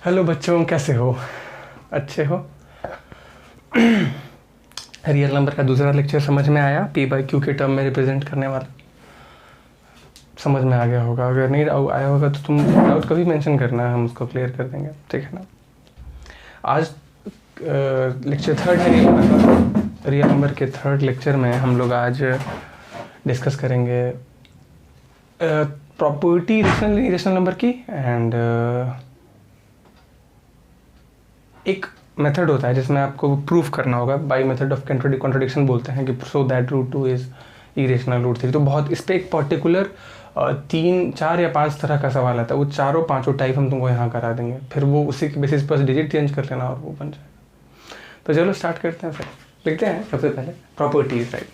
Hello बच्चों, कैसे हो? अच्छे हो? रियल नंबर का दूसरा लेक्चर समझ में आया? पी बाई क्यू के टर्म में रिप्रेजेंट करने वाला समझ में आ गया होगा। अगर नहीं आया होगा तो तुम डाउट कभी मेंशन करना, हम उसको क्लियर कर देंगे, ठीक है ना। आज लेक्चर थर्ड है रियल नंबर के थर्ड लेक्चर में हम लोग आज डिस्कस करेंगे प्रॉपर्टी रेशनल नंबर की। एंड एक मेथड होता है जिसमें आपको प्रूफ करना होगा, बाय मेथड ऑफ कॉन्ट्रडिक्शन बोलते हैं कि so that root 2 is irrational root 3। तो बहुत इस पर एक पर्टिकुलर 3, 4 या 5 तरह का सवाल आता है। वो चारों पांचों टाइप हम तुमको यहाँ करा देंगे, फिर वो उसी के बेसिस पर डिजिट चेंज कर लेना और वो बन जाएगा। तो चलो स्टार्ट करते हैं। फिर लिखते हैं सबसे पहले प्रॉपर्टीज। राइट,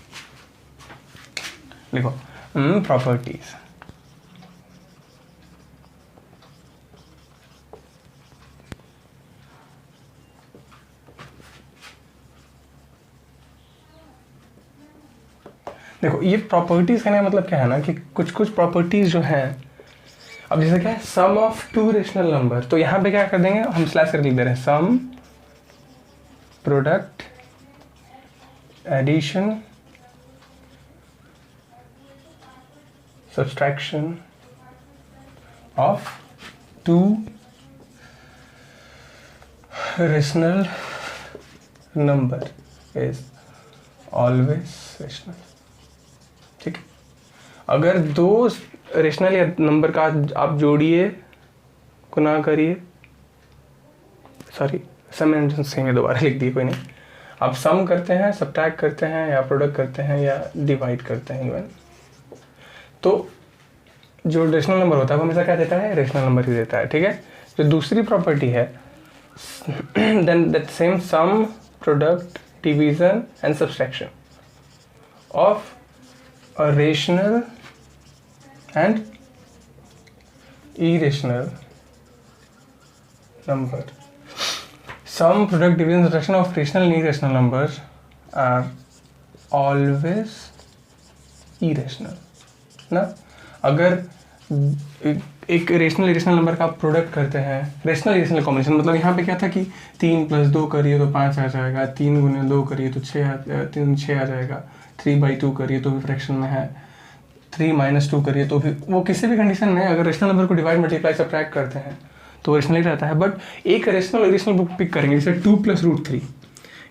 लिखो प्रॉपर्टीज। देखो, ये प्रॉपर्टीज कहने का मतलब क्या है ना कि कुछ कुछ प्रॉपर्टीज जो हैं, अब जैसे क्या है sum of two rational number, तो यहाँ पे क्या कर देंगे हम स्लैश कर लिख दे रहे हैं sum product addition subtraction of two rational number is always rational. ठीक है, अगर दो रेशनल या नंबर का आप जोड़िए को ना करिए, सॉरी सम एंड सेम दोबारा लिख दिए, कोई नहीं। आप सम करते हैं, सब्ट्रैक्ट करते हैं, या प्रोडक्ट करते हैं, या डिवाइड करते हैं इवन, तो जो रेशनल नंबर होता है वो हमेशा क्या देता है? रेशनल नंबर ही देता है। ठीक है, जो दूसरी प्रॉपर्टी है then that same sum product division and subtraction of a rational and irrational number. Sum, product, division, subtraction of rational and irrational numbers are always irrational. ना, अगर एक रेशनल इरेशनल नंबर का आप प्रोडक्ट करते हैं, rational irrational combination, मतलब यहाँ पे क्या था कि 3 + 2 करिए तो 5 आ जाएगा, 3 × 2 करिए तो 6 आ जाएगा, 3/2 करिए तो भी फ्रैक्शन में है, 3 - 2 करिए तो भी, वो किसी भी कंडीशन में अगर रेशनल नंबर को डिवाइड मल्टीप्लाई सब्ट्रैक्ट करते हैं तो रेशनल ही रहता है। बट एक रेशनल इरेशनल पिक करेंगे जैसे 2 + √3।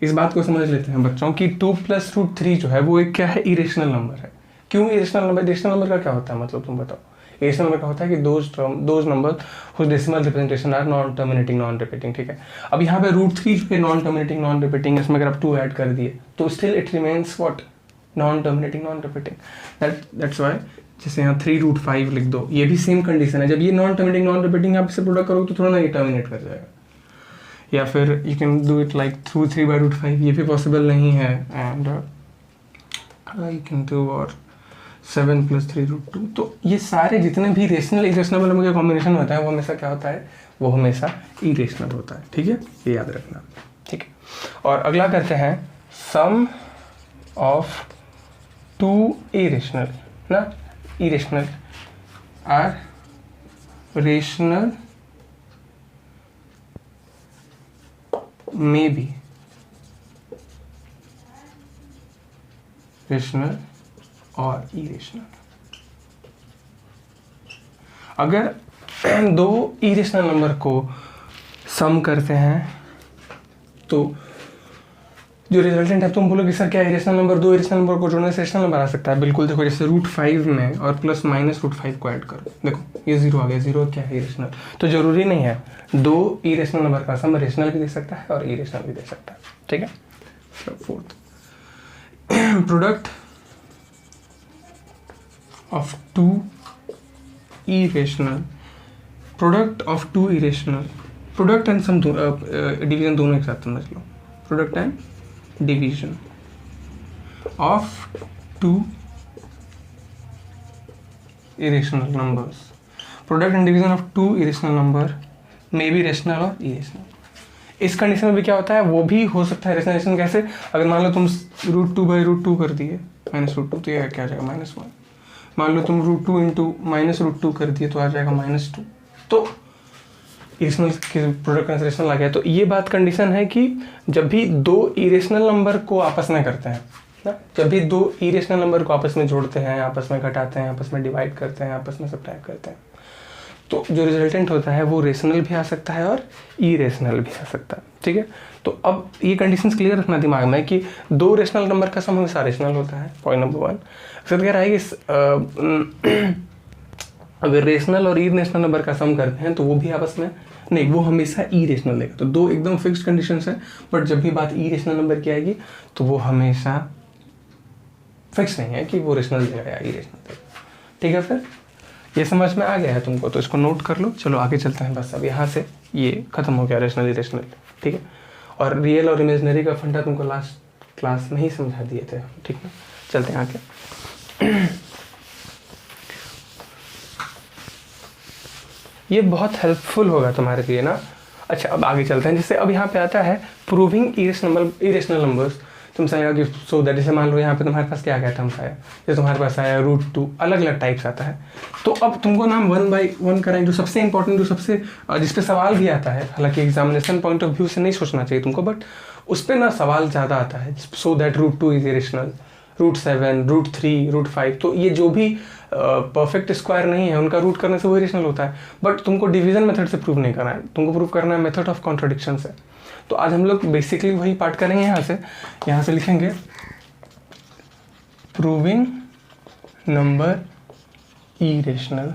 इस बात को समझ लेते हैं बच्चों कि 2 + √3 जो है वो एक क्या है? इरेशनल नंबर है। क्यों इरेशनल नंबर? इरेशनल नंबर का क्या होता है मतलब तुम बताओ? इरेशनल नंबर का होता है कि those numbers whose decimal representation are non terminating non repeating. ठीक है, अब यहाँ पे √3 जो है नॉन टर्मिनेटिंग नॉन रिपीटिंग, इसमें अगर आप 2 ऐड कर दिए तो still it remains what? Non terminating non repeating. That's why जैसे यहाँ 3√5 लिख दो, ये भी सेम कंडीशन है। जब ये नॉन टर्मिनेटिंग नॉन रिपीटिंग आप इससे प्रोडक्ट करोगे तो थोड़ा ना ये टर्मिनेट कर जाएगा। या फिर you can do it like through 3/√5, ये भी पॉसिबल नहीं है। एंड यू कैन डू और 7 + 3√2। तो ये सारे जितने भी रेशनल इरेशनल नंबर का कॉम्बिनेशन होता है वो हमेशा क्या होता है? वो हमेशा इरेशनल होता है। ठीक है, ये याद रखना। ठीक है, और अगला करते हैं सम ऑफ टू इरेशनल ना, irrational or rational may be rational और इरेशनल। अगर दो इरेशनल नंबर को सम करते हैं तो जो रिजल्टेंट है, तुम बोलोगे सर क्या इरेशनल नंबर, दो इरेशनल नंबर को जोड़ने से रेशनल नंबर आ सकता है? बिल्कुल। देखो, जैसे √5 में और प्लस माइनस √5 को ऐड करो, देखो ये 0 आ गया। 0 क्या है? इरेशनल। तो जरूरी नहीं है, दो इरेशनल नंबर का सम रेशनल भी दे सकता है और इरेशनल भी दे सकता है। ठीक है, fourth product of two irrational, product of two irrational, product and sum division दोनों एक साथ समझ लो। Product and division of two irrational numbers, product and division of two irrational number may be rational और इरेशनल। इस condition में भी क्या होता है? वो भी हो सकता है रेशनल। कैसे? अगर मान लो तुम √2/√2 कर दिए -√2 तो ये क्या आ जाएगा? -1। मान लो तुम √2 × -√2 कर दिए तो आ जाएगा -2। तो इरेशनल के प्रोडक्ट का रेशनल आ गया। तो ये बात कंडीशन है कि जब भी दो इरेशनल नंबर को आपस में करते हैं ना, जब भी दो इरेशनल नंबर को आपस में जोड़ते हैं, आपस में घटाते हैं, आपस में डिवाइड करते हैं, आपस में सब्ट्रैक्ट करते हैं, तो जो रिजल्टेंट होता है वो रेशनल भी आ सकता है और इरेशनल भी आ सकता है। ठीक है, तो अब ये कंडीशंस क्लियर रखना दिमाग में कि दो रेशनल नंबर का सम हमेशा रेशनल होता है, पॉइंट नंबर 1। फिर कह रहा है कि अगर रेशनल और इरेशनल नंबर का सम करते हैं तो वो भी आपस में नहीं, वो हमेशा इरेशनल देगा। तो दो एकदम फिक्स्ड कंडीशंस है, बट जब भी बात इरेशनल नंबर की आएगी तो वो हमेशा फिक्स नहीं है कि वो रेशनल देगा या इरेशनल देगा। ठीक है, फिर ये समझ में आ गया है तुमको, तो इसको नोट कर लो। चलो आगे चलते हैं। बस अब यहाँ से ये खत्म हो गया रेशनल इरेशनल। ठीक है, और रियल और इमेजिनरी का फंडा तुमको लास्ट क्लास में ही समझा दिए थे। ठीक है, चलते हैं आगे। ये बहुत हेल्पफुल होगा तुम्हारे लिए ना। अच्छा, अब आगे चलते हैं। जैसे अब यहाँ पे आता है प्रूविंग इरेशनल नंबर्स। तुम आएगा कि सो दैट, जैसे मान लो यहाँ पे तुम्हारे पास क्या टर्म्स आया, जैसे तुम्हारे पास आया √2, अलग अलग टाइप्स आता है। तो अब तुमको ना 1 by 1 कराएं, जो सबसे इंपॉर्टेंट, जो सबसे जिस पे सवाल भी आता है, हालांकि एग्जामिनेशन पॉइंट ऑफ व्यू से नहीं सोचना चाहिए तुमको, बट उस पर ना सवाल ज़्यादा आता है। So that √2 is irrational, √7, √3, √5। तो ये जो भी परफेक्ट स्क्वायर नहीं है उनका रूट करने से वो इरेशनल होता है। बट तुमको डिवीजन मेथड से प्रूव नहीं करना है, तुमको प्रूव करना है मेथड ऑफ कॉन्ट्रडिक्शन से। तो आज हम लोग बेसिकली वही पार्ट करेंगे। यहाँ से लिखेंगे proving number irrational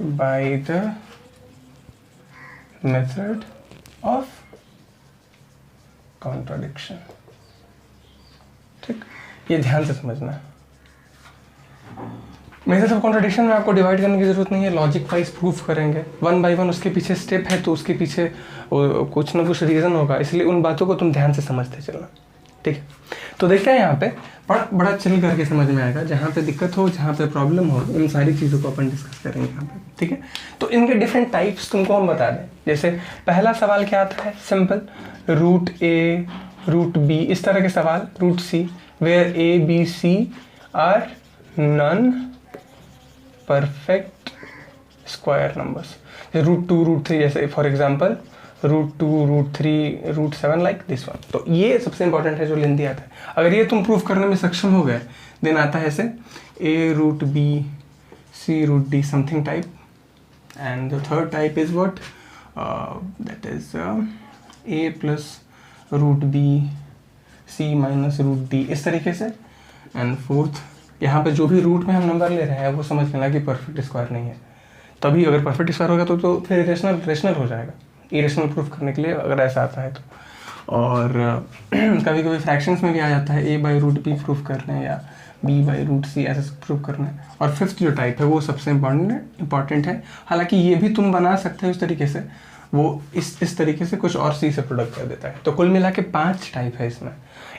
by the method of contradiction. ठीक, ये ध्यान से समझना है। मेथड ऑफ कॉन्ट्रडिक्शन में आपको डिवाइड करने की जरूरत नहीं है, लॉजिक वाइज प्रूफ करेंगे 1 by 1। उसके पीछे स्टेप है तो उसके पीछे कुछ ना कुछ रीज़न होगा, इसलिए उन बातों को तुम ध्यान से समझते चलना। ठीक है, तो देखते हैं यहाँ पे बड़ा चिल करके समझ में आएगा। जहाँ पे दिक्कत हो, जहाँ पे प्रॉब्लम हो, उन सारी चीज़ों को अपन डिस्कस करेंगे यहाँ पे। ठीक है, तो इनके डिफरेंट टाइप्स तुमको हम बता दें। जैसे पहला सवाल क्या आता है, सिंपल, √a, √b, इस तरह के सवाल, √c, where a, b, c are non perfect square numbers. √2, √3, जैसे for example √2, √3, √7, like this one. तो ये सबसे इंपॉर्टेंट है जो लेंदी आता है। अगर ये तुम प्रूफ करने में सक्षम हो गए, देन आता है ऐसे a √b, c √d, something type. And the third type is what, that is a plus √b, c minus √d, इस तरीके से। एंड फोर्थ, यहाँ पे जो भी रूट में हम नंबर ले रहे हैं वो समझ लेना कि परफेक्ट स्क्वायर नहीं है। तभी अगर परफेक्ट स्क्वायर होगा तो फिर रेशनल हो जाएगा, इरेशनल प्रूफ करने के लिए अगर ऐसा आता है तो। और कभी कभी फ्रैक्शंस में भी आ जाता है, a by √b प्रूफ करना है या b by √c ऐसे प्रूफ करना है। और फिफ्थ जो टाइप है वो सबसे इम्पॉर्टेंट है, हालांकि ये भी तुम बना सकते हो उस तरीके से, वो इस तरीके से कुछ और c से प्रोडक्ट कर देता है। तो कुल मिला के 5 टाइप है इसमें।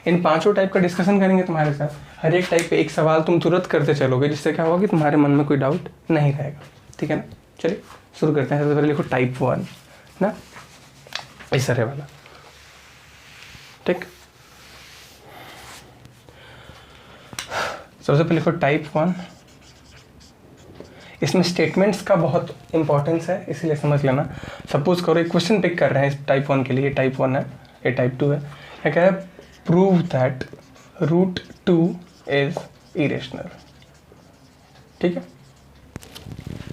इन 5 टाइप का डिस्कशन करेंगे तुम्हारे साथ। हर एक टाइप पे एक सवाल तुम तुरंत करते चलोगे, जिससे क्या होगा कि तुम्हारे मन में कोई डाउट नहीं रहेगा। ठीक है ना, चलिए शुरू करते हैं। सबसे पहले लिखो टाइप 1 ना, इस तरह वाला। ठीक, सबसे पहले लिखो टाइप 1। इसमें स्टेटमेंट्स का बहुत इंपॉर्टेंस है, इसलिए समझ लेना। सपोज करो एक क्वेश्चन पिक कर रहे हैं इस टाइप 1 के लिए, टाइप 1 है, ये टाइप 2 है। क्या कह रहा है, प्रूव दैट √2 इज इरेशनल। ठीक है,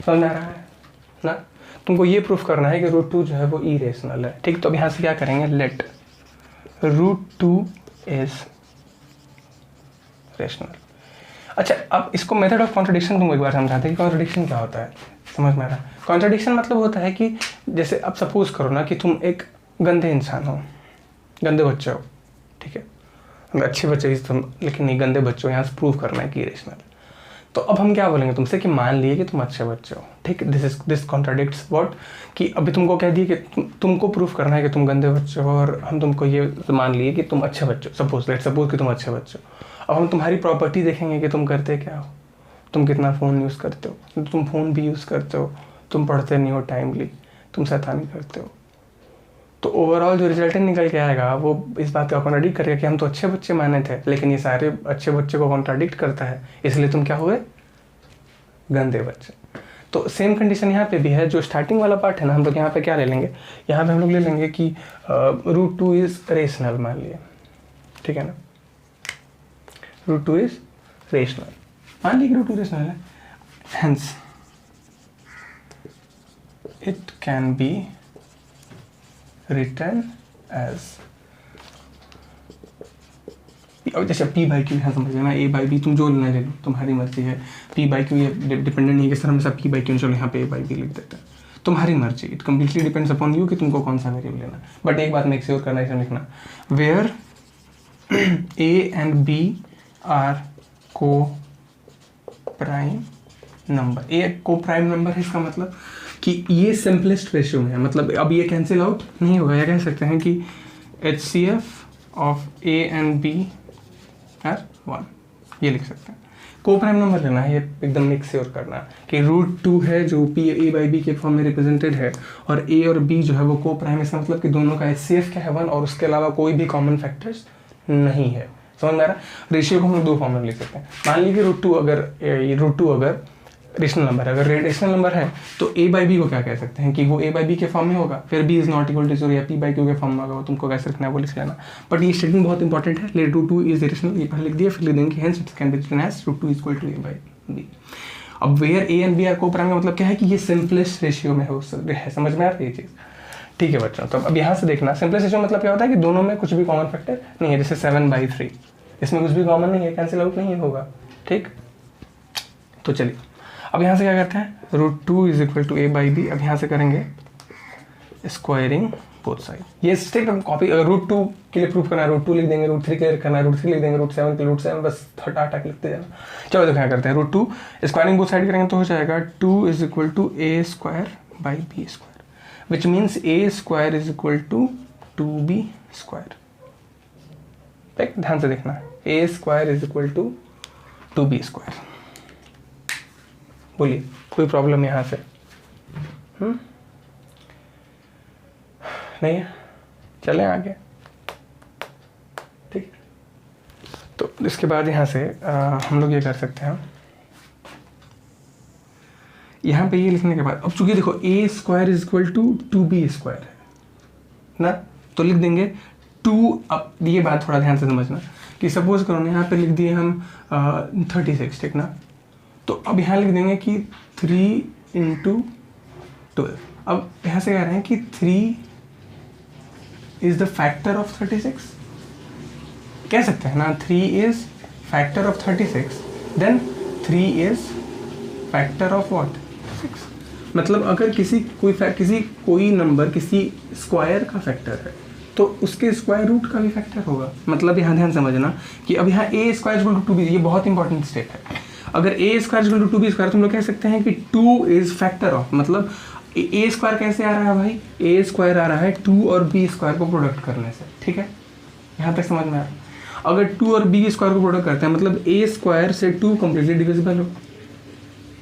समझ आ रहा है ना। तुमको ये प्रूफ करना है कि √2 जो है वो इरेशनल है। ठीक, तो अब यहाँ से क्या करेंगे, लेट √2 इज रेशनल। अच्छा, अब इसको मेथड ऑफ कॉन्ट्रडिक्शन तुमको एक बार समझाते हैं कि कॉन्ट्रडिक्शन क्या होता है। समझ में आ रहा है, कॉन्ट्रडिक्शन मतलब होता है कि जैसे अब सपोज करो ना कि तुम एक गंदे इंसान हो, गंदे बच्चे हो। ठीक है, अच्छे बच्चे ही तुम, लेकिन नहीं, गंदे बच्चे हो, यहाँ से प्रूव करना है कि इरेशनल। तो अब हम क्या बोलेंगे तुमसे कि मान लिए कि तुम अच्छे बच्चे हो। ठीक, दिस कॉन्ट्राडिक्ट्स व्हाट, कि अभी तुमको कह दिए कि तुमको प्रूफ करना है कि तुम गंदे बच्चे हो, और हम तुमको ये मान लिए कि तुम अच्छे बच्चे हो। सपोज कि तुम अच्छे बच्चे हो। अब हम तुम्हारी प्रॉपर्टी देखेंगे कि तुम करते क्या हो, तुम कितना फ़ोन यूज़ करते हो, तुम फ़ोन भी यूज़ करते हो, तुम पढ़ते नहीं हो टाइमली, तुम शैतानी करते हो। तो ओवरऑल जो रिजल्ट निकल के आएगा वो इस बात का कॉन्ट्राडिक्ट करेगा कि हम तो अच्छे बच्चे माने थे, लेकिन ये सारे अच्छे बच्चे को कॉन्ट्राडिक्ट करता है, इसलिए तुम क्या हुए, गंदे बच्चे। तो सेम कंडीशन यहाँ पे भी है, जो स्टार्टिंग वाला पार्ट है ना, हम लोग यहाँ पे क्या ले लेंगे, यहाँ पे हम लोग ले लेंगे कि √2 इज रेशनल मान लिए, ठीक है ना, √2 इज रेशनल, मान लीजिए √2 रेशनल है, hence it can be written as, अब जैसे p/q यहाँ समझ लेना, a/b तुम जो लेना ले लो, तुम्हारी मर्जी है, p/q ये डिपेंडेंट नहीं है कि सर हमेशा p/q, चलो यहाँ पे a/b लिख देते हैं, तुम्हारी मर्जी, it completely depends upon you कि तुमको कौन सा वेरिएबल लेना। बट एक बात मेक श्योर करना, इसमें लिखना where a and b are co prime number, a co prime number है, इसका मतलब कि ये सिंपलेस्ट रेशियो में है, मतलब अब ये कैंसिल आउट नहीं होगा, या कह सकते हैं कि HCF of a and b are 1, ये लिख सकते हैं। को प्राइम नंबर लेना है, ये एकदम मेक श्योर करना कि √2 है जो a/b के फॉर्म में रिप्रेजेंटेड है, और a और b जो है वो को प्राइम, इसका मतलब कि दोनों का HCF क्या है 1, और उसके अलावा कोई भी कॉमन फैक्टर्स नहीं है। समझ में आ रहा? रेशियो को हम लोग दो फॉर्म में लिख सकते हैं। मान लीजिए √2 अगर रेशनल नंबर है, अगर रेशनल नंबर है तो a/b को क्या कह सकते हैं कि वो a/b के फॉर्म में होगा, फिर b is not equal to 0 या p/q के फॉर्म में होगा, वो तुमको कैसे रखना है वो लिख लेना। बट ये स्टेटमेंट बहुत इंपॉर्टेंट है, लेट √2 इज रेशनल, ये पहले लिख दिया, फिर लिख देंगे hence it can be written as √2 is equal to a/b। अब where a and b are co prime का मतलब क्या है कि ये सिंपलेस्ट रेशियो में हो है, समझ में आ रही है ये चीज़? ठीक है बच्चों, तो अब यहाँ से देखना सिंपलेस्ट रेशियो मतलब क्या होता है कि दोनों में कुछ भी कॉमन फैक्टर नहीं है, जैसे 7/3 इसमें कुछ भी कॉमन नहीं है, कैंसिल आउट नहीं होगा, ठीक। तो चलिए अब यहाँ से क्या करते हैं, √2 इज इक्वल टू a/b, अब यहाँ से करेंगे स्क्वायरिंग बोथ साइड, ये स्टेप हम कॉपी, अगर √2 के लिए प्रूफ करना है √2 लिख देंगे, √3 के लिए करना है √3 लिख देंगे, √7 के लिए √7, बस हटा लिखते जाना। चलो देखो क्या करते हैं, √2 स्क्वायरिंग बोथ साइड करेंगे तो हो जाएगा 2 is equal to a²/b², which means a² is equal to 2b²। ठीक, ध्यान से देखना, a² is equal to 2b²। बोलिए कोई प्रॉब्लम यहाँ से? नहीं है, चलें आगे, ठीक। तो इसके बाद यहाँ से हम लोग ये कर सकते हैं, यहाँ पे ये लिखने के बाद अब चूंकि देखो a² is equal to 2b² है ना, तो लिख देंगे 2। अब ये बात थोड़ा ध्यान से समझना कि सपोज करो ना, यहाँ पे लिख दिए हम 36, ठीक ना, तो अब यहाँ लिख देंगे कि 3 × 12। अब यहाँ से कह रहे हैं कि 3 इज द फैक्टर ऑफ 36, कह सकते हैं ना, 3 is factor of 36, then 3 is factor of what, 6। मतलब अगर कोई नंबर किसी स्क्वायर का फैक्टर है तो उसके स्क्वायर रूट का भी फैक्टर होगा। मतलब यहाँ ध्यान समझना कि अब यहाँ a² इक्वल टू 2b, ये बहुत इंपॉर्टेंट स्टेप है। अगर a² इक्वल टू 2b² तुम लोग कह सकते हैं कि 2 इज फैक्टर ऑफ, मतलब a² कैसे आ रहा है भाई, a² आ रहा है 2 और b² को प्रोडक्ट करने से, ठीक है, यहाँ तक समझ में आ रहा है। अगर 2 और b² को प्रोडक्ट करते हैं मतलब a² से 2 कम्प्लीटली डिविजिबल हो,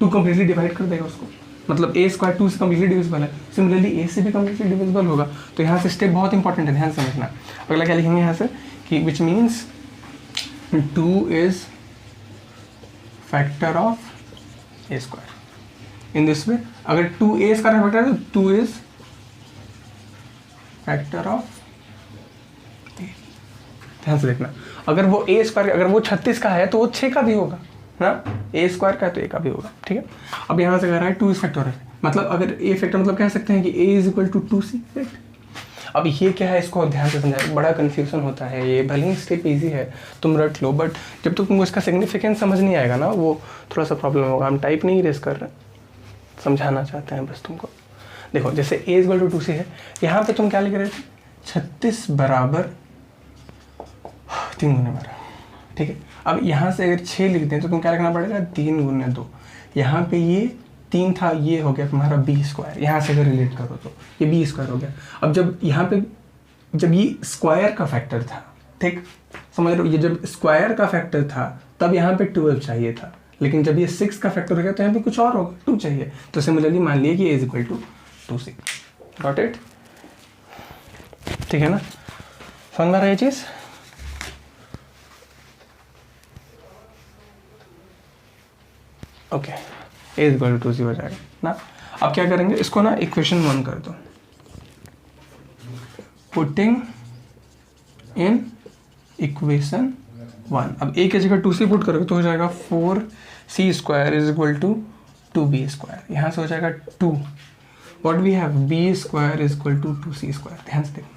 2 कम्प्लीटली डिवाइड कर देगा उसको, मतलब a² 2 से कम्प्लीटली डिविजिबल है, सिमिलरली a से भी कम्प्लीटली डिविजिबल होगा। तो यहाँ से स्टेप बहुत इंपॉर्टेंट है, ध्यान समझना। अगला क्या लिखेंगे यहाँ से कि which means 2 is factor of a²। In this way अगर 2a² फैक्टर है तो 2 इज फैक्टर ऑफ, ध्यान से देखना, अगर वो a² अगर वो 36 का है तो वो 6 का भी होगा ना, a² का है तो a का भी होगा, ठीक है। अब यहाँ से कह रहा है 2 इज फैक्टर ऑफ, मतलब अगर a फैक्टर मतलब कह सकते हैं कि a is equal to 2c। अब ये क्या है, इसको ध्यान से समझाए, बड़ा कंफ्यूजन होता है ये, भले ही स्टेप इजी है तुम रट लो, बट जब तक तुमको इसका सिग्निफिकेंस समझ नहीं आएगा ना वो थोड़ा सा प्रॉब्लम होगा। हम टाइप नहीं रेस कर रहे, समझाना चाहते हैं बस तुमको। देखो जैसे a इक्वल टू 2c है, यहाँ पे तुम क्या लिख रहे थे, 36 बराबर 3 × 12, ठीक है। अब यहाँ से अगर 6 लिख दें तो तुम क्या लिखना पड़ेगा, 3 × 2। यहाँ पे ये 3 था, ये हो गया तुम्हारा b², यहाँ से अगर रिलेट करो तो ये b² हो गया। अब जब यहाँ पे जब ये स्क्वायर का फैक्टर था, ठीक समझ रहे हो, ये जब स्क्वायर का फैक्टर था तब यहाँ पे 12 चाहिए था, लेकिन जब ये 6 का फैक्टर हो गया तो यहाँ पे कुछ और होगा, 2 चाहिए। तो सिमिलरली मान लिए कि a is equal to 2c। Got it? ठीक है ना, समझ में आ रहा है ये चीज़? Okay A is equal to 2c हो जाएगा ना। अब क्या करेंगे, इसको ना इक्वेशन 1 कर दो, पुटिंग इन इक्वेशन 1। अब ए की जगह 2c पुट करोगे तो हो जाएगा 4c square is equal to 2b square. यहाँ से हो जाएगा 2, what we have, b square is equal to 2c square. ध्यान से देखना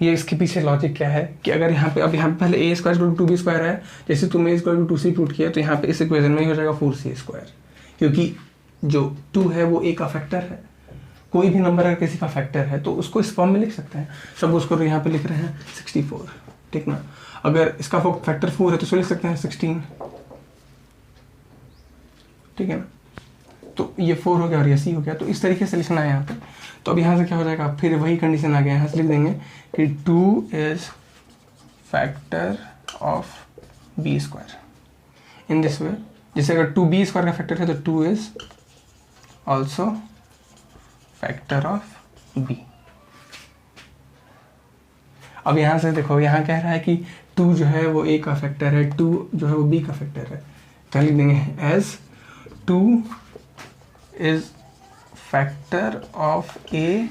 ये इसके पीछे लॉजिक क्या है कि अगर यहाँ पे, अब यहाँ पे पहले A square equal to 2b square है, जैसे तुमने इक्वल टू 2c पुट किया तो यहाँ पे इस इक्वेशन में ही हो जाएगा 4c स्क्वायर, क्योंकि जो 2 है वो ए का फैक्टर है। कोई भी नंबर अगर किसी का फैक्टर है तो उसको इस फॉर्म में लिख सकते हैं। सब उसको यहाँ पे लिख रहे हैं 64, ठीक ना। अगर इसका फैक्टर 4 है तो उसको लिख सकते हैं 16, ठीक है ना। तो ये 4 हो गया और ये c हो गया, तो इस तरीके से लिखना है यहाँ पे। तो अब यहाँ से क्या हो जाएगा, फिर वही कंडीशन आ गया, यहाँ से लिख देंगे कि 2 is factor of b square in this way. जैसे अगर 2b स्क्वायर का फैक्टर है तो 2 is also factor of b। अब यहाँ से देखो, यहाँ कह रहा है कि 2 जो है वो a का फैक्टर है, 2 जो है वो b का फैक्टर है, तो लिख देंगे as 2 is factor of a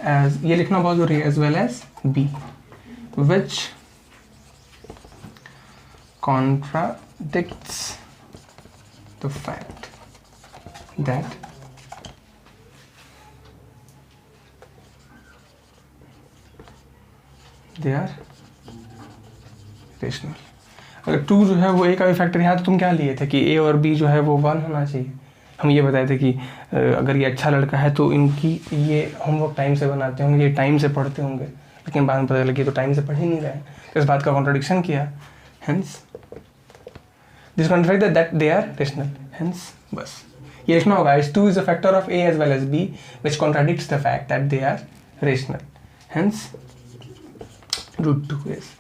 as, ये लिखना बहुत जरूरी है, as well as b, which contradicts the fact that they are rational। अगर 2 जो है वो a का भी फैक्टर, यहाँ तो तुम क्या लिए थे कि a और b जो है वो 1 होना चाहिए। हम ये बताए थे कि अगर ये अच्छा लड़का है तो इनकी ये होमवर्क टाइम से बनाते होंगे, ये टाइम से पढ़ते होंगे, लेकिन बाद में पता लगी तो टाइम से पढ़ ही नहीं रहे, तो इस बात का कॉन्ट्रडिक्शन किया। Hence this contradicts that they are rational। Hence बस ये लिखना होगा, is 2 is a factor of a as well as b which contradicts the fact that they are rational। Hence root 2 is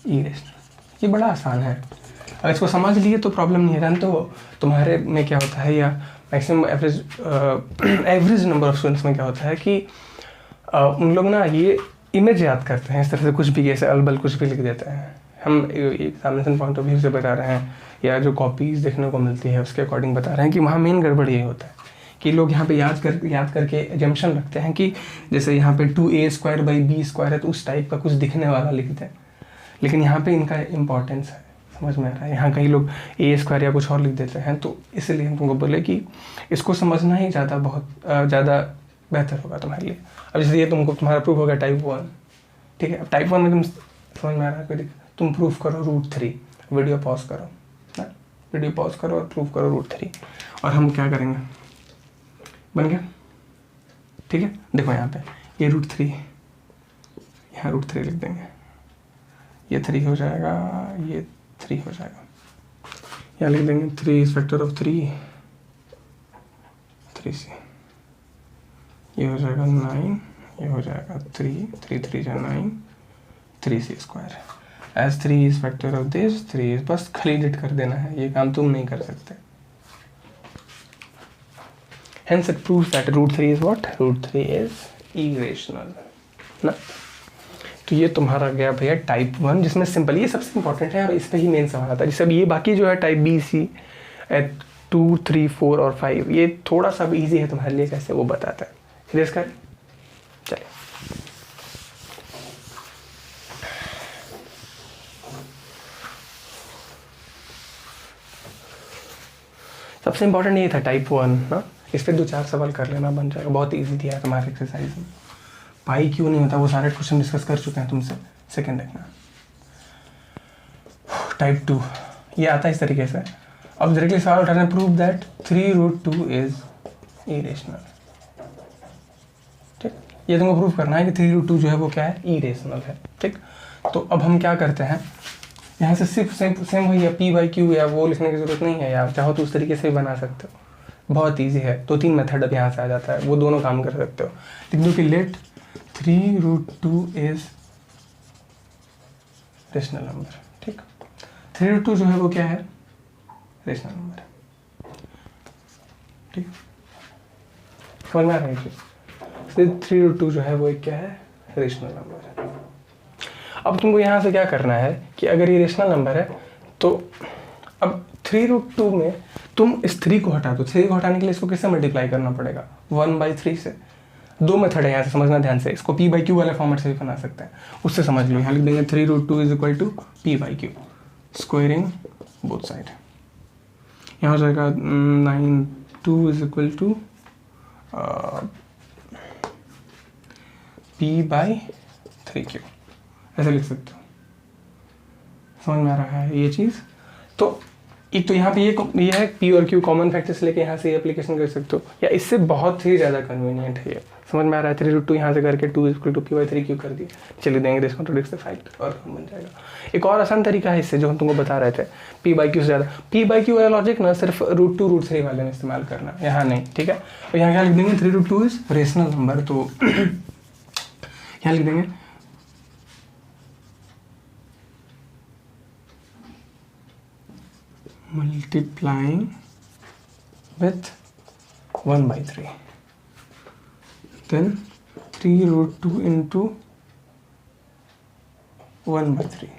irrational। ये बड़ा आसान है, अगर इसको समझ लिए तो प्रॉब्लम नहीं है। तो तुम्हारे में क्या होता है, या maximum average number of students में क्या होता है कि उन लोग ना ये इमेज याद करते हैं, इस तरह से कुछ भी ऐसे अलबल कुछ भी लिख देते हैं। हम एग्जामिनेशन पॉइंट ऑफ व्यू से बता रहे हैं, या जो कॉपीज़ देखने को मिलती है उसके अकॉर्डिंग बता रहे हैं कि वहाँ मेन गड़बड़ ये होता है कि लोग यहाँ पे याद करके एजम्पशन रखते हैं कि जैसे यहाँ पे 2a square by B square है तो उस टाइप का कुछ दिखने वाला लिखते हैं, लेकिन यहाँ पे इनका इम्पॉर्टेंस है, समझ में आ रहा है। यहाँ कई लोग a स्क्वायर या कुछ और लिख देते हैं, तो इसलिए हम तुमको बोले कि इसको समझना ही बहुत ज़्यादा बेहतर होगा तुम्हारे लिए। अब जैसे ये तुमको तुम्हारा प्रूफ हो गया टाइप 1, ठीक है। अब टाइप 1 में तुम समझ में आ रहा है, कोई तुम प्रूफ करो √3, वीडियो पॉज करो ना, वीडियो पॉज करो और प्रूफ करो √3, और हम क्या करेंगे, बन गया, ठीक है। देखो यहाँ पे ये √3, यहाँ √3 लिख देंगे, ये 3 हो जाएगा, ये 3 हो जाएगा, यहाँ लिख देंगे 3 इज फैक्टर ऑफ 3, 3c, ये हो जाएगा 9, ये हो जाएगा 3, 3 3 जा 9, 3c square as 3 is factor of this, 3 is, बस खाली एडिट कर देना है, ये काम तुम नहीं कर सकते। Hence it proves that √3 is what? √3 is irrational ना। तो ये तुम्हारा गया भैया टाइप 1, जिसमें सिंपल, ये सबसे इंपॉर्टेंट है और इस पे ही मेन सवाल आता है। जैसे अब ये बाकी जो है टाइप बी, सी, 2, 3, 4 और 5, ये थोड़ा सा भी ईजी है तुम्हारे लिए, कैसे वो बताता है। सीरियस कर, चलिए सबसे इंपॉर्टेंट ये था टाइप 1 ना, इस पे 2-4 सवाल कर लेना, बन जाएगा। बहुत इजी दिया है तुम्हारे एक्सरसाइज में। पाई क्यों नहीं होता वो सारे क्वेश्चन डिस्कस कर चुके हैं तुमसे, सेकंड देखना। टाइप 2 ये आता है इस तरीके से। अब डायरेक्टली सवाल उठाना है, प्रूव दैट 3√2 इज इरेशनल। ठीक, ये तुमको प्रूव करना है कि 3√2 जो है वो क्या है, इरेशनल है। ठीक, तो अब हम क्या करते हैं, यहाँ से सिर्फ सेम वही है, p/q या वो लिखने की जरूरत नहीं है, या चाहो तो उस तरीके से भी बना सकते हो, बहुत इजी है। 2-3 मेथड अब यहाँ से आ जाता है, वो दोनों काम कर सकते हो। लिख दो कि लेट 3√2 इज रेशनल नंबर। ठीक, 3√2 जो है वो क्या है, रेशनल नंबर है। ठीक, समझ में आ रहा है चीज। 3√2 जो है वो एक क्या है, रेशनल नंबर है। अब तुमको यहाँ से क्या करना है कि अगर ये रेशनल नंबर है तो अब 3√2 में तुम इस 3 को हटा दो, 3 को हटाने के लिए इसको किससे मल्टीप्लाई करना पड़ेगा, 1/3 से। दो मेथड है यहाँ से, समझना ध्यान से, इसको p/q वाले फॉर्मेट से भी बना सकते हैं, उससे समझ लो। यहाँ लिख देंगे 3√2 is equal to p/q, squaring both side. यहाँ हो जाएगा 9(2) इज इक्वल टू p/3q, ऐसे लिख सकते हो। समझ में आ रहा है ये चीज़? तो एक तो यहाँ पे ये है p और q कॉमन फैक्टर्स लेके यहाँ से ये एप्लीकेशन कर सकते हो, या इससे बहुत ही ज़्यादा कन्वीनियंट है ये। समझ में आ रहा है? 3√2 यहाँ से करके 2 इक्वल टू p/3q कर दिए, चलिए देंगे दिस कॉन्ट्रडिक्ट्स द फैक्ट और बन जाएगा। एक और आसान तरीका है इससे, जो हम तुमको बता रहे थे, p/q से ज़्यादा। p/q वाला लॉजिक ना सिर्फ √2 √3 वाले में इस्तेमाल करना, यहाँ नहीं, ठीक है। और यहाँ क्या लिख देंगे, 3√2 इज रेशनल नंबर, तो यहाँ लिख देंगे multiplying with 1/3, then 3√2 into 1/3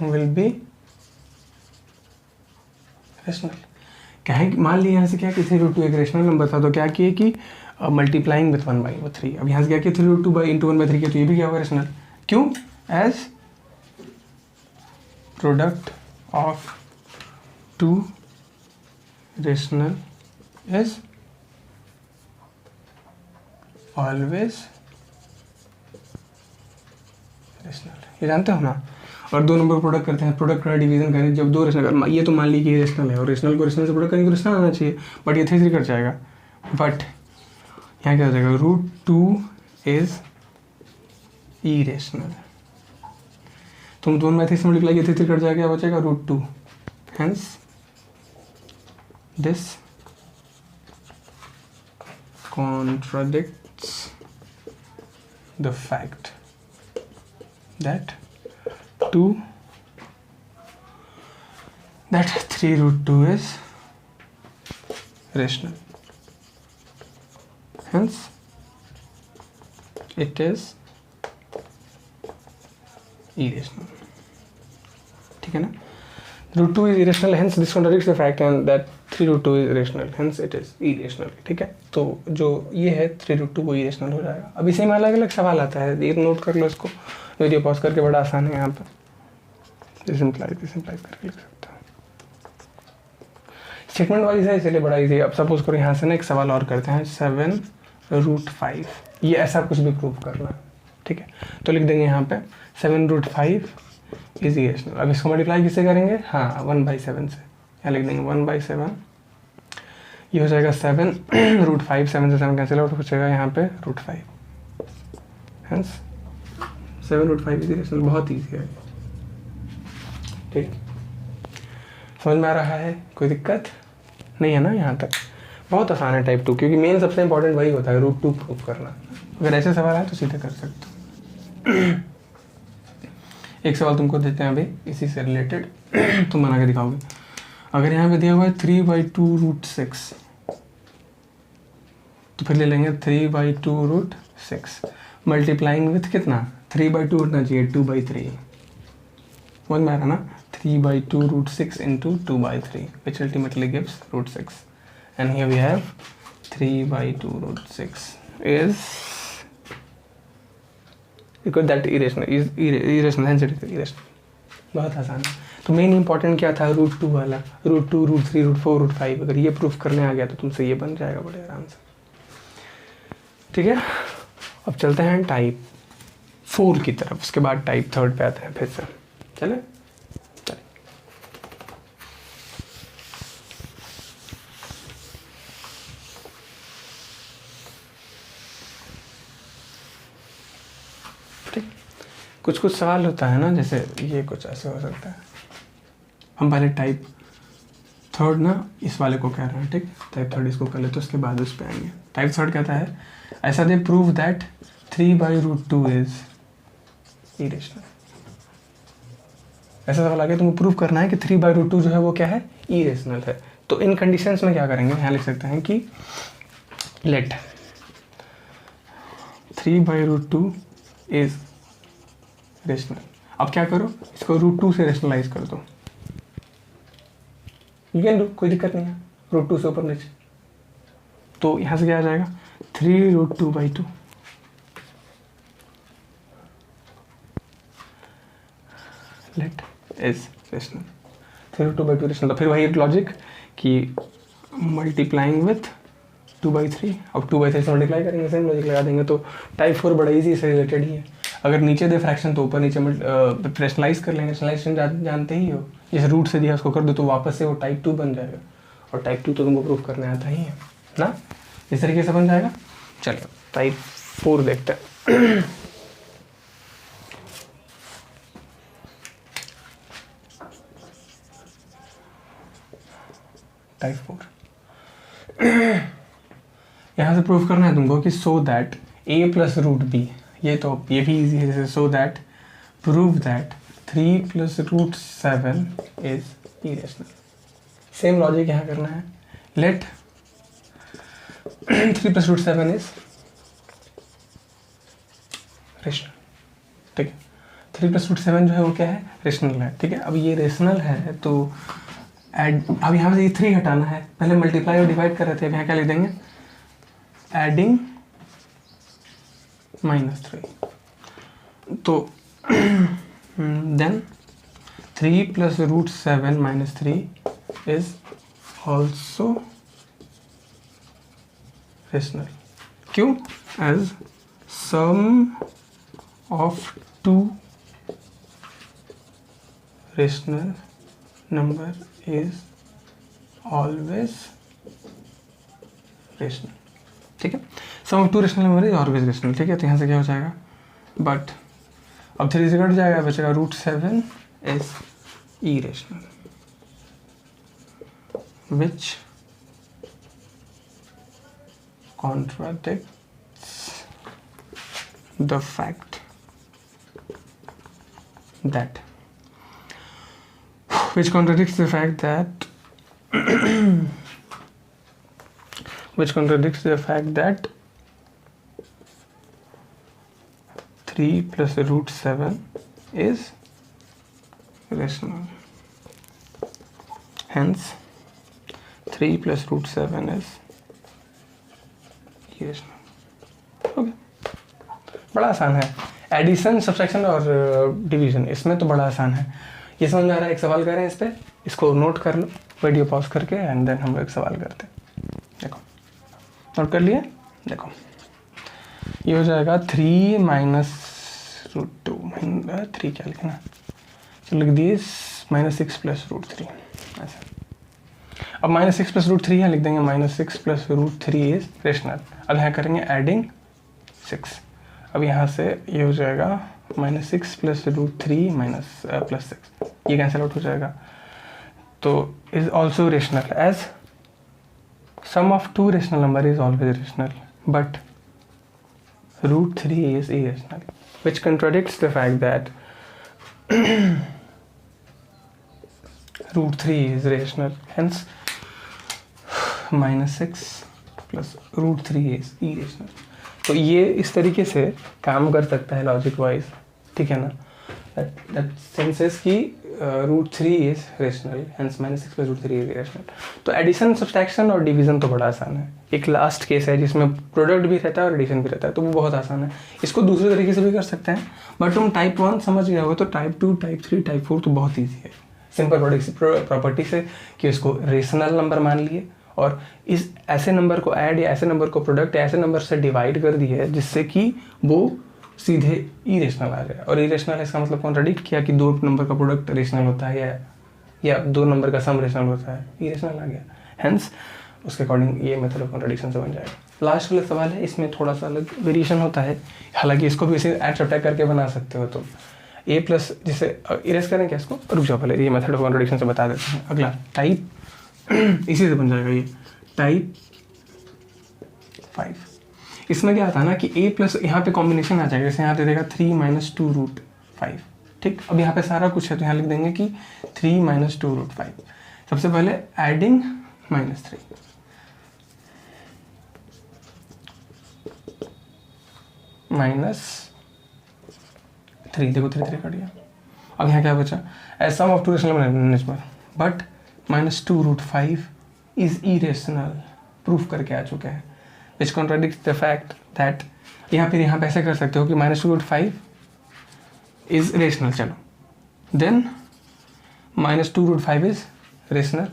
will be rational. क्या है, मान लिया यहाँ से क्या कि 3√2 एक रेशनल नंबर था, तो क्या किए कि मल्टीप्लाइंग विथ 1/3। अब यहाँ से क्या किया, 3√2 इंटू 1/3 किया, तो ये भी क्या होगा, रेशनल। क्यों? As product of two rational is always rational, ये जानते हो ना। और दो नंबर प्रोडक्ट करते हैं, प्रोडक्ट का डिवीजन करें, जब दो रेशनल, ये तो मान ली कि रेशनल है, और रेशनल को रेशनल से प्रोडक्ट करेंगे तो रेशनल आना चाहिए, बट ये 3 कट जाएगा। बट यहाँ क्या हो जाएगा, √2 इज ई रेशनल, तुम 2/3 से मल्टीप्लाई किया, 3 कट जाएगा, क्या बचेगा, √2। Hence this contradicts the fact that 3√2 is rational, hence it is irrational, ठीक है ना। √2 is irrational, hence this contradicts the fact and that 3√2 is rational, hence it is irrational, ठीक है। तो जो ये है 3√2 वो irrational हो जाएगा। अब इसी में अलग अलग सवाल आता है, ये नोट कर लो इसको, वीडियो पॉज करके, बड़ा आसान है यहाँ पर। दिस इम्प्लाइज करके लिख सकते हो, स्टेटमेंट वाइज है इसलिए बड़ा इजी है। अब सपोज करो यहाँ से ना एक सवाल और करते हैं, 7√5, ये ऐसा कुछ भी प्रूव करना, ठीक है। तो लिख देंगे यहाँ पे 7√5 इज इरेशनल। अब इसको मल्टीप्लाई किससे करेंगे, हाँ 1/7 से, यहाँ लिख देंगे 1/7, ये हो जाएगा 7√5, 7 से 7 कैंसिल आउट हो जाएगा, यहाँ पे √5, हेंस 7√5 इज इरेशनल। बहुत ईजी है, ठीक। समझ में आ रहा है, कोई दिक्कत नहीं है ना यहाँ तक? बहुत आसान है टाइप 2, क्योंकि मेन सबसे इंपॉर्टेंट वही होता है, √2 प्रूफ करना। अगर ऐसे सवाल आए तो सीधे कर सकते हो। एक सवाल तुमको देते हैं अभी इसी से रिलेटेड, तुम बना के दिखाओगे। अगर यहाँ पे दिया हुआ है 3/2√6, तो फिर ले लेंगे 3/2√6 मल्टीप्लाइंग विथ कितना, 3/2 होना चाहिए, 2/3। समझ में आ रहा ना, 3/2√6 into 2/3, which ultimately gives √6, and here we have 3/2√6 is because that irrational, hence it is irrational। बहुत आसान है। तो मेन इंपॉर्टेंट क्या था, √2 वाला, √2 √3 √4 √5, अगर ये प्रूफ करने आ गया तो तुमसे ये बन जाएगा बड़े आराम से, ठीक है। अब चलते हैं टाइप 4 की तरफ, उसके बाद टाइप 3 पे आते हैं फिर से, चले। कुछ कुछ सवाल होता है ना, जैसे ये कुछ ऐसे हो सकता है। हम पहले टाइप 3 ना इस वाले को कह रहे हैं, ठीक। टाइप 3 इसको कर ले, तो उसके बाद उस पे आएंगे। टाइप 3 कहता है, ऐसा they prove that 3/√2 is irrational. ऐसा सवाल आ गया, तुमको प्रूव करना है कि 3/√2 जो है वो क्या है, इरेशनल है। तो इन कंडीशंस में क्या करेंगे, यहाँ लिख सकते हैं कि लेट 3/√2 इज रेशनल, अब क्या करो, इसको √2 से रेशनलाइज कर दो, यू कैन डू, कोई दिक्कत नहीं है, √2 से ऊपर नीचे। तो यहाँ से क्या आ जाएगा 3√2/2, लेट इज रेशनल, 3√2/2 रेशनल। फिर वही एक लॉजिक कि मल्टीप्लाइंग विथ 2/3, अब 2/3 से मल्टीप्लाई करेंगे, सेम लॉजिक लगा देंगे। तो टाइप 4 बड़ा इजी से रिलेटेड ही है। अगर नीचे दे फ्रैक्शन तो ऊपर नीचे रेशनलाइज कर लेंगे, रेशनलाइजेशन जानते ही हो, जैसे रूट से दिया उसको कर दो तो वापस से वो टाइप 2 बन जाएगा, और टाइप 2 तो तुमको प्रूफ करने आता ही है ना, इस तरीके से बन जाएगा। चलिए टाइप 4 देखते हैं। टाइप 4 यहाँ से प्रूफ करना है तुमको कि so that a plus root b, ये भी इजी है, जैसे so that prove that 3 plus root 7 is irrational. Same logic यहाँ करना है, let 3 plus root 7 is rational, ठीक है। 3 प्लस रूट 7 जो है वो क्या है, रेशनल है, ठीक है। अब ये रेशनल है तो अब यहाँ से ये 3 हटाना है, पहले मल्टीप्लाई और डिवाइड कर रहे थे, अब यहाँ क्या लिख देंगे, एडिंग -3, तो then 3 plus root 7 minus 3 is also rational, क्यों, as sum of 2 rational number is always rational, ठीक है। Sum of 2 rational number is always rational, ठीक है। तो यहाँ से क्या हो जाएगा, बट अब 3 से कट जाएगा, बचेगा root 7 is irrational, which contradicts the fact that which contradicts the fact that 3 plus root 7 is rational. Hence 3 plus root 7 is irrational. Okay. बड़ा आसान है, एडिशन, सब्सट्रैक्शन और डिवीजन, इसमें तो बड़ा आसान है। ये समझ में आ रहा है, एक सवाल कर रहे हैं इस पर, इसको नोट कर लो वीडियो पॉज करके, एंड देन हम लोग एक सवाल करते हैं। देखो नोट कर लिए, देखो ये हो जाएगा 3 माइनस रूट 2, 3 क्या लिखना, चलो लिख दिए -6 प्लस रूट 3 ऐसा। अब -6 प्लस रूट 3 यहाँ लिख देंगे, -6 प्लस रूट 3 इज रेशनल। अब यहाँ करेंगे एडिंग 6, अब यहाँ से ये हो जाएगा -6 प्लस रूट 3 माइनस प्लस 6, ये कैंसिल आउट हो जाएगा। तो is also rational as sum of 2 rational number is always rational, but root 3 is irrational, which contradicts the fact that root 3 is rational. Hence -6 plus root 3 is irrational. तो ये इस तरीके से काम कर सकता है लॉजिक वाइज, ठीक है ना। that senses कि root 3 is rational, hence -6 plus root 3 is rational. तो एडिशन, सब्सट्रैक्शन और डिवीजन तो बड़ा आसान है। एक लास्ट केस है जिसमें प्रोडक्ट भी रहता है और एडिशन भी रहता है, तो वो बहुत आसान है। इसको दूसरे तरीके से भी कर सकते हैं, बट तुम टाइप 1 समझ गए हो तो टाइप 2, टाइप 3, टाइप 4 तो बहुत ईजी है। सिंपल प्रॉपर्टी से कि इसको रेशनल नंबर मान लिए और इस ऐसे नंबर को ऐड या ऐसे नंबर को प्रोडक्ट या ऐसे नंबर से डिवाइड कर दिए जिससे कि वो सीधे इरेशनल आ जाए। और इरेशनल इसका मतलब कॉन्ट्राडिक्ट किया कि 2 नंबर का प्रोडक्ट रेशनल होता है या 2 नंबर का सम रेशनल होता है, इरेशनल आ गया। हेंस उसके अकॉर्डिंग ये मेथड ऑफ कॉन्ट्राडिक्शन से बन जाएगा। लास्ट वाला सवाल है, इसमें थोड़ा सा अलग वेरिएशन होता है, हालांकि इसको भी इसे ऐड सब्ट्रैक्ट करके बना सकते हो। तो ए प्लस जिसे इरेज करें क्या इसको, रुक जाओ पहले ये मेथड ऑफ कॉन्ट्राडिक्शन से बता देते हैं। अगला टाइप इसी से बन जाएगा, ये टाइप 5। इसमें क्या आता है ना कि a प्लस यहाँ पे कॉम्बिनेशन आ जाएगा, जैसे यहाँ दे देगा 3 माइनस 2 रूट 5, ठीक। अब यहाँ पे सारा कुछ है तो यहाँ लिख देंगे कि 3 माइनस 2 रूट 5। सबसे पहले एडिंग -3, -3, देखो 3 कट गया, अब यहाँ क्या बचा, as sum of two rational number but -2√5 is irrational, proof करके आ चुके हैं, which contradicts the fact that, यहाँ पे ऐसे कर सकते हो कि -2√5 इज रेशनल, चलो देन -2√5 इज रेशनल,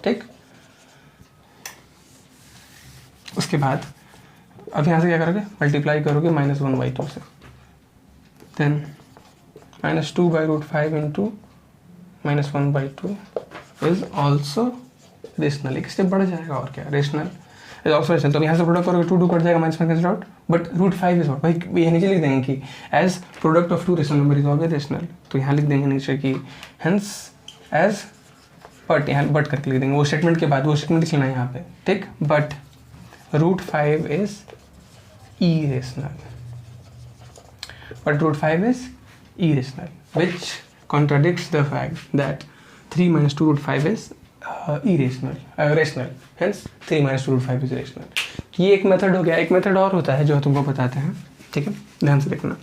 ठीक। उसके बाद अब यहाँ से क्या करोगे, मल्टीप्लाई करोगे -1/2 से, then -2/√5 into -1/2 is also rational, एक स्टेप बढ़ जाएगा और क्या, रेशनल इज ऑल्सो रेशनल। तो यहाँ से प्रोडक्ट करोगे 2 कट जाएगा, -1 cancel out, but √5 is what, भाई ये नीचे लिख देंगे कि as product of 2 rational number is always rational, तो यहाँ लिख देंगे नीचे कि हेंस एज, बट यहाँ बट करके लिख देंगे, वो स्टेटमेंट के बाद वो स्टेटमेंट लिखना है यहाँ पे, ठीक, but √5 is irrational, but √5 is irrational, which contradicts the fact that 3 - 2√5 is rational, hence 3 - 2√5 is rational। ये एक मेथड हो गया, एक मेथड और होता है जो तुमको बताते हैं, ठीक है, ध्यान से देखना,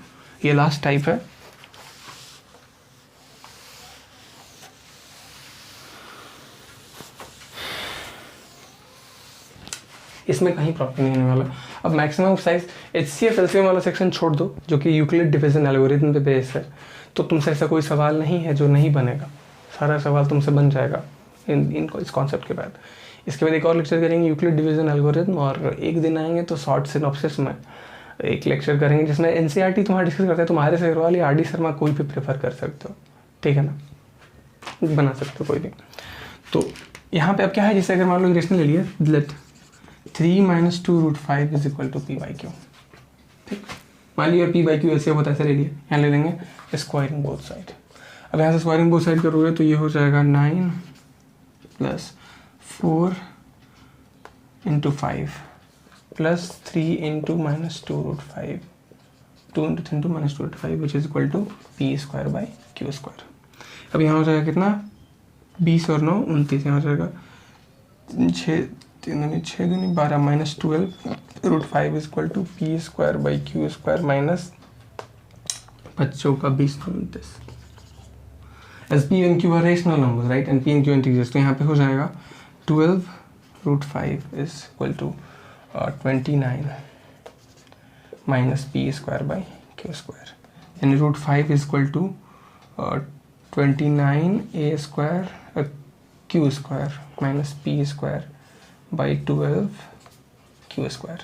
ये लास्ट टाइप है। इसमें कहीं प्रॉब्लम नहीं होने वाला। अब मैक्सिमम साइज HCF LCM वाला सेक्शन छोड़ दो, जो कि यूक्लिड डिवीजन एल्गोरिथम पे बेस है, तो तुमसे ऐसा कोई सवाल नहीं है जो नहीं बनेगा, सारा सवाल तुमसे बन जाएगा इस कॉन्सेप्ट के बाद। इसके बाद एक और लेक्चर करेंगे यूक्लिड डिवीजन एल्गोरिथम, और एक दिन आएंगे तो शॉर्ट सिनॉप्सिस में एक लेक्चर करेंगे जिसमें NCERT तुम्हारा डिस्कस करता है, तुम्हारे से अग्रवाल या RD शर्मा कोई भी प्रेफर कर सकते हो, ठीक है ना, बना सकते हो कोई भी। तो यहाँ पे अब क्या है, जैसे अगर मान लो इक्वेशन ले लिया, late 3 - 2√5 is equal to p/q, ठीक, मान लिया p/q ऐसे होता है, ऐसे ले लिया, यहाँ ले लेंगे स्क्वायरिंग बोथ साइड। अब यहाँ से स्क्वायरिंग बोथ साइड करोगे तो ये हो जाएगा 9 + 4 × 5 + 3 × -2√5, 2 × 3 × -2√5 विच इज इक्वल टू p²/q²। अब यहाँ हो जाएगा कितना, 20 और 9 29, यहाँ हो जाएगा 6 × 12 -12√5 is equal to p²/q² minus बच्चों का 20 और 29। As p and q are rational number, right, and p and q integers, तो यहाँ पे हो जाएगा 12√5 is equal to 29 minus p²/q², यानी √5 is equal to 29a² q² minus p²/12 q²।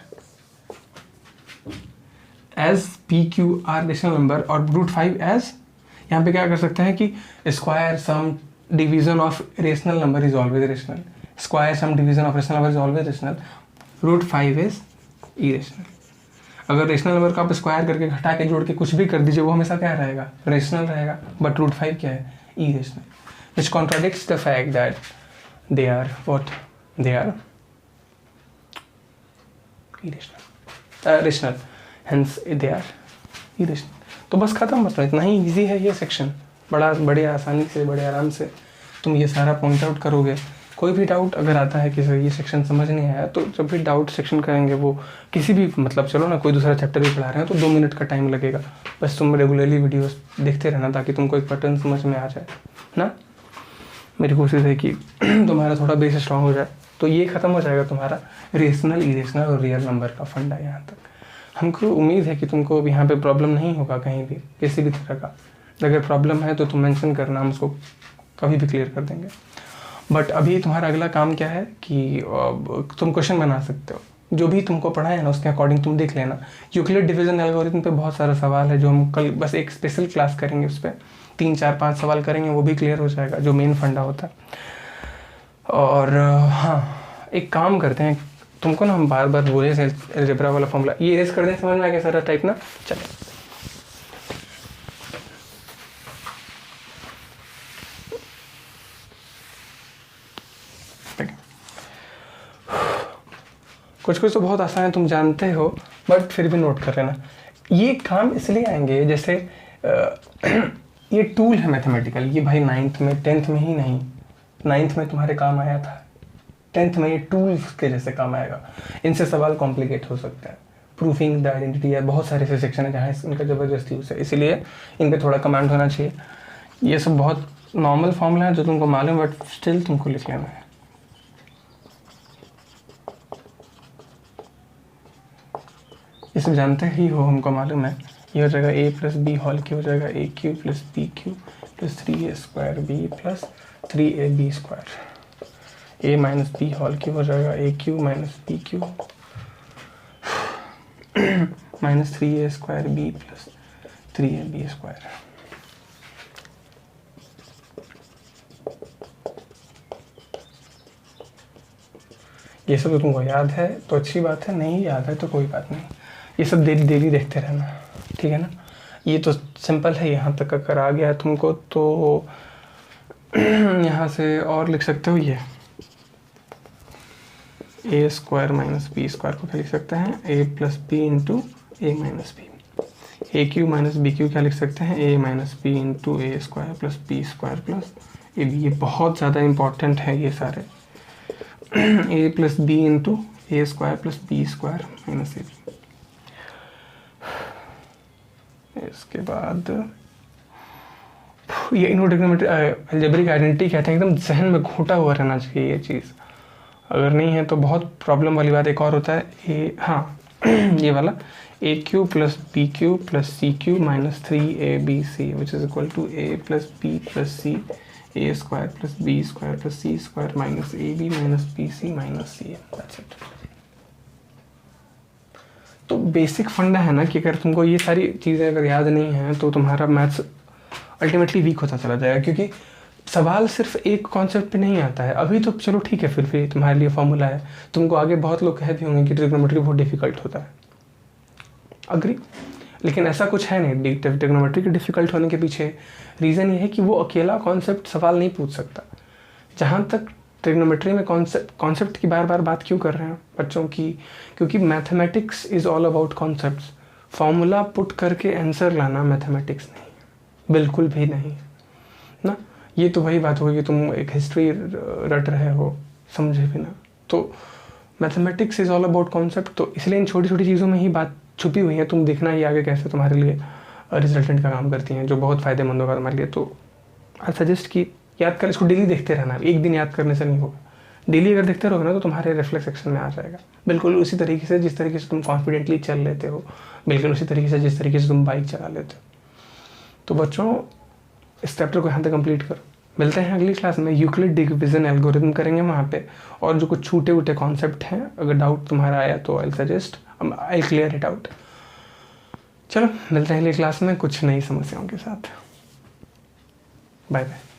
As p q are rational number और √5 as, यहाँ पे क्या कर सकते हैं कि square sum division of rational number is always rational, square sum division of rational number is always rational, √5 is irrational. अगर rational number को आप स्क्वायर करके घटा के जोड़ के कुछ भी कर दीजिए, वो हमेशा क्या रहेगा, रेशनल रहेगा, बट √5 क्या है, irrational, which contradicts the fact that they are what, they are rational, hence they are irrational. तो बस खत्म, मतलब इतना ही इजी है ये सेक्शन, बड़े आसानी से, बड़े आराम से तुम ये सारा पॉइंट आउट करोगे। कोई भी डाउट अगर आता है कि सर ये सेक्शन समझ नहीं आया, तो जब भी डाउट सेक्शन करेंगे वो किसी भी, मतलब चलो ना कोई दूसरा चैप्टर भी पढ़ा रहे हैं तो 2 मिनट का टाइम लगेगा, बस तुम रेगुलरली वीडियोस देखते रहना ताकि तुमको एक पैटर्न समझ में आ जाए ना। मेरी कोशिश है कि तुम्हारा थोड़ा बेस स्ट्रॉन्ग हो जाए, तो ये खत्म हो जाएगा तुम्हारा रेशनल, इरेशनल और रियल नंबर का फंडा। यहाँ तक हमको उम्मीद है कि तुमको अब यहाँ पे प्रॉब्लम नहीं होगा कहीं भी, किसी भी तरह का। अगर प्रॉब्लम है तो तुम मेंशन करना, हम उसको कभी भी क्लियर कर देंगे। बट अभी तुम्हारा अगला काम क्या है कि तुम क्वेश्चन बना सकते हो, जो भी तुमको पढ़ा है ना उसके अकॉर्डिंग तुम देख लेना। यूक्लिड डिवीजन एल्गोरिथम पे बहुत सारा सवाल है जो हम कल बस एक स्पेशल क्लास करेंगे, उस पर 3, 4, 5 सवाल करेंगे, वो भी क्लियर हो जाएगा जो मेन फंडा होता है। और हाँ, एक काम करते हैं, तुमको ना हम बार बार बोले अलजेब्रा वाला फॉर्मूला ये इरेज कर दें, समझ में आ गया सारा टाइप ना। चलो कुछ कुछ तो बहुत आसान है, तुम जानते हो, बट फिर भी नोट कर लेना। ये काम इसलिए आएंगे जैसे ये टूल है मैथमेटिकल, ये भाई 9th में 10th में ही नहीं, 9th में तुम्हारे काम आया था, 10th में ये टूल्स के जैसे काम आएगा। इनसे सवाल कॉम्प्लिकेट हो सकता है, प्रूफिंग द आइडेंटिटी है, बहुत सारे ऐसे सेक्शन है जहाँ इनका ज़बरदस्त यूज़ है, इसीलिए इन पर थोड़ा कमांड होना चाहिए। ये सब बहुत नॉर्मल फॉर्मूला है जो तुमको मालूम है, बट स्टिल तुमको लिख लेना है। ये सब जानते ही हो, हमको मालूम है। ये हो जाएगा a plus B whole cube हो जाएगा a cube plus b cube plus 3a square b plus 3ab square. a minus B whole cube हो जाएगा a cube minus b cube minus 3a square b plus 3ab square. ये सब तो तुमको याद है तो अच्छी बात है, नहीं याद है तो कोई बात नहीं, ये सब डेली डेली देखते रहना, ठीक है ना। ये तो सिंपल है, यहाँ तक अगर आ गया है तुमको तो यहाँ से और लिख सकते हो, ये A square minus B square को क्या लिख सकते हैं, A plus B into A minus B. A cube minus B cube क्या लिख सकते हैं, A minus B into A square plus B square plus A B. ये बहुत ज़्यादा इंपॉर्टेंट है ये सारे, A plus B into A square plus B square minus A B. इसके बाद ये इनवर्टिग्नोमेट्री अलजेब्रिक आइडेंटिटी कहते हैं, एकदम जहन में घोटा हुआ रहना चाहिए ये चीज़, अगर नहीं है तो बहुत प्रॉब्लम वाली बात। एक और होता है ए, हाँ ये वाला A cube plus B cube plus C cube minus 3abc which is equal to A plus B plus C A square plus B square plus C square minus A B minus B C minus C A. That's it. तो basic फंडा है ना कि अगर तुमको ये सारी चीज़ें अगर याद नहीं हैं तो तुम्हारा मैथ्स अल्टीमेटली वीक होता चला जाएगा, क्योंकि सवाल सिर्फ एक कॉन्सेप्ट पे नहीं आता है। अभी तो चलो ठीक है, फिर भी तुम्हारे लिए फॉर्मूला है, तुमको आगे बहुत लोग कह भी होंगे कि ट्रिग्नोमेट्री बहुत डिफिकल्ट होता है, अग्री, लेकिन ऐसा कुछ है नहीं। ट्रिग्नोमेट्री के डिफिकल्ट होने के पीछे रीज़न ये है कि वो अकेला कॉन्सेप्ट सवाल नहीं पूछ सकता। जहाँ तक ट्रिग्नोमेट्री में कॉन्सेप्ट की बार बार बात क्यों कर रहे हैं बच्चों की, क्योंकि mathematics is all about concepts. Formula put करके आंसर लाना मैथमेटिक्स नहीं, बिल्कुल भी नहीं ना। ये तो वही बात होगी कि तुम एक हिस्ट्री रट रहे हो समझे भी ना, तो mathematics is all about concept. तो इसलिए इन छोटी छोटी चीज़ों में ही बात छुपी हुई है, तुम देखना ही आगे कैसे तुम्हारे लिए रिजल्टेंट का काम करती हैं, जो बहुत फ़ायदेमंद होगा तुम्हारे लिए। तो आई सजेस्ट कि याद कर, इसको डेली देखते रहना, एक दिन याद करने से नहीं होगा। डेली अगर देखते रहोगे ना तो तुम्हारे रिफ्लेक्स सेक्शन में आ जाएगा, बिल्कुल उसी तरीके से जिस तरीके से तुम कॉन्फिडेंटली चल लेते हो, बिल्कुल उसी तरीके से जिस तरीके से तुम बाइक चला लेते हो। तो बच्चों इस चैप्टर को यहाँ तक कंप्लीट करो। मिलते हैं अगली क्लास में, यूक्लिड डिवीजन एल्गोरिथम करेंगे वहाँ पे, और जो कुछ छूटे उटे कॉन्सेप्ट हैं अगर डाउट तुम्हारा आया तो I suggest I clear it out. चलो मिलते हैं अगली क्लास में कुछ नई समस्याओं के साथ। Bye bye.